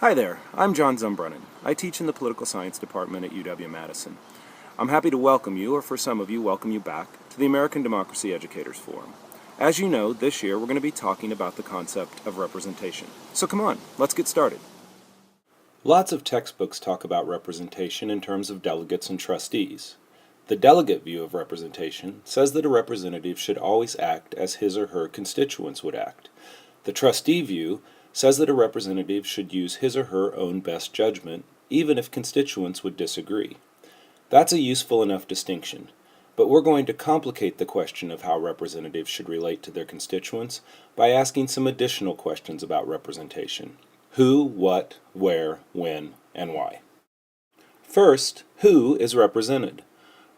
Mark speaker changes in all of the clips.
Speaker 1: Hi there, I'm John Zumbrunnen. I teach in the Political Science Department at UW-Madison. I'm happy to welcome you, or for some of you, welcome you back, to the American Democracy Educators Forum. As you know, this year we're going to be talking about the concept of representation. So come on, let's get started. Lots of textbooks talk about representation in terms of delegates and trustees. The delegate view of representation says that a representative should always act as his or her constituents would act. The trustee view says that a representative should use his or her own best judgment, even if constituents would disagree. That's a useful enough distinction, but we're going to complicate the question of how representatives should relate to their constituents by asking some additional questions about representation. Who, what, where, when, and why. First, who is represented?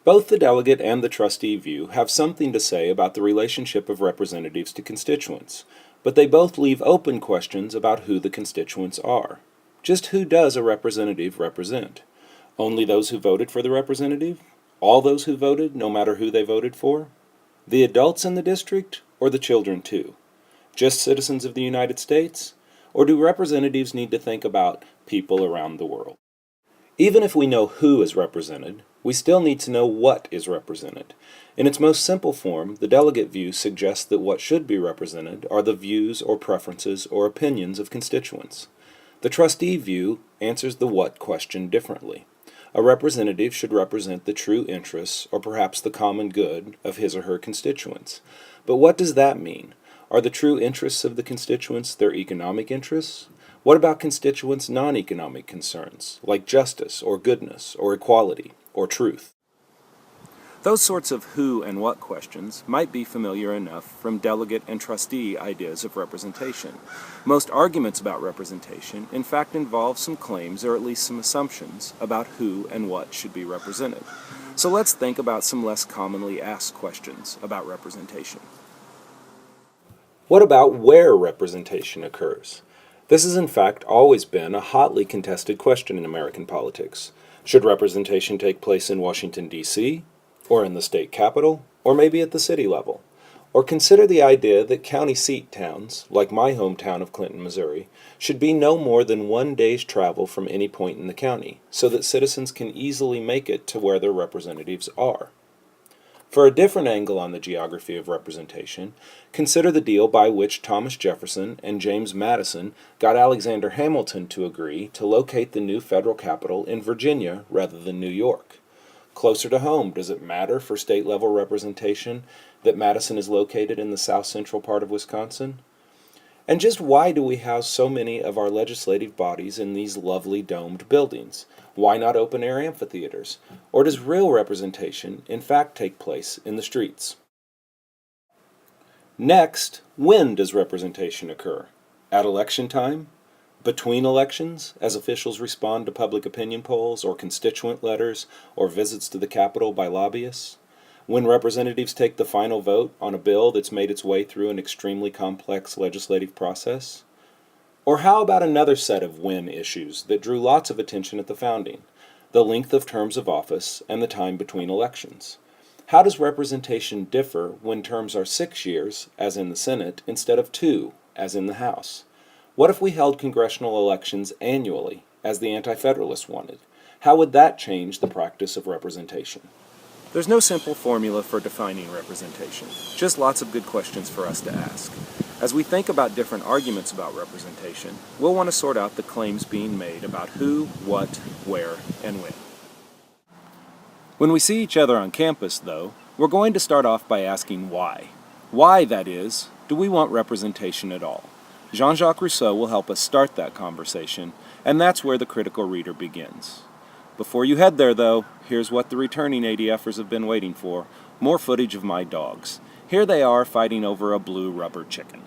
Speaker 1: Both the delegate and the trustee view have something to say about the relationship of representatives to constituents, but they both leave open questions about who the constituents are. Just who does a representative represent? Only those who voted for the representative? All those who voted, no matter who they voted for? The adults in the district, or the children too? Just citizens of the United States? Or do representatives need to think about people around the world? Even if we know who is represented, we still need to know what is represented. In its most simple form, the delegate view suggests that what should be represented are the views or preferences or opinions of constituents. The trustee view answers the what question differently. A representative should represent the true interests or perhaps the common good of his or her constituents. But what does that mean? Are the true interests of the constituents their economic interests? What about constituents' non-economic concerns, like justice or goodness or equality or truth? Those sorts of who and what questions might be familiar enough from delegate and trustee ideas of representation. Most arguments about representation, in fact, involve some claims or at least some assumptions about who and what should be represented. So let's think about some less commonly asked questions about representation. What about where representation occurs? This has in fact always been a hotly contested question in American politics. Should representation take place in Washington, D.C., or in the state capitol, or maybe at the city level? Or consider the idea that county seat towns, like my hometown of Clinton, Missouri, should be no more than one day's travel from any point in the county, so that citizens can easily make it to where their representatives are. For a different angle on the geography of representation, consider the deal by which Thomas Jefferson and James Madison got Alexander Hamilton to agree to locate the new federal capital in Virginia rather than New York. Closer to home, does it matter for state-level representation that Madison is located in the south-central part of Wisconsin? And just why do we house so many of our legislative bodies in these lovely domed buildings? Why not open-air amphitheaters? Or does real representation, in fact, take place in the streets? Next, when does representation occur? At election time? Between elections, as officials respond to public opinion polls or constituent letters or visits to the Capitol by lobbyists? When representatives take the final vote on a bill that's made its way through an extremely complex legislative process? Or how about another set of when issues that drew lots of attention at the founding, the length of terms of office and the time between elections? How does representation differ when terms are 6 years, as in the Senate, instead of 2, as in the House? What if we held congressional elections annually, as the Anti-Federalists wanted? How would that change the practice of representation? There's no simple formula for defining representation, just lots of good questions for us to ask. As we think about different arguments about representation, we'll want to sort out the claims being made about who, what, where, and when. When we see each other on campus, though, we're going to start off by asking why. Why, that is, do we want representation at all? Jean-Jacques Rousseau will help us start that conversation, and that's where the critical reader begins. Before you head there, though, here's what the returning ADFers have been waiting for: more footage of my dogs. Here they are fighting over a blue rubber chicken.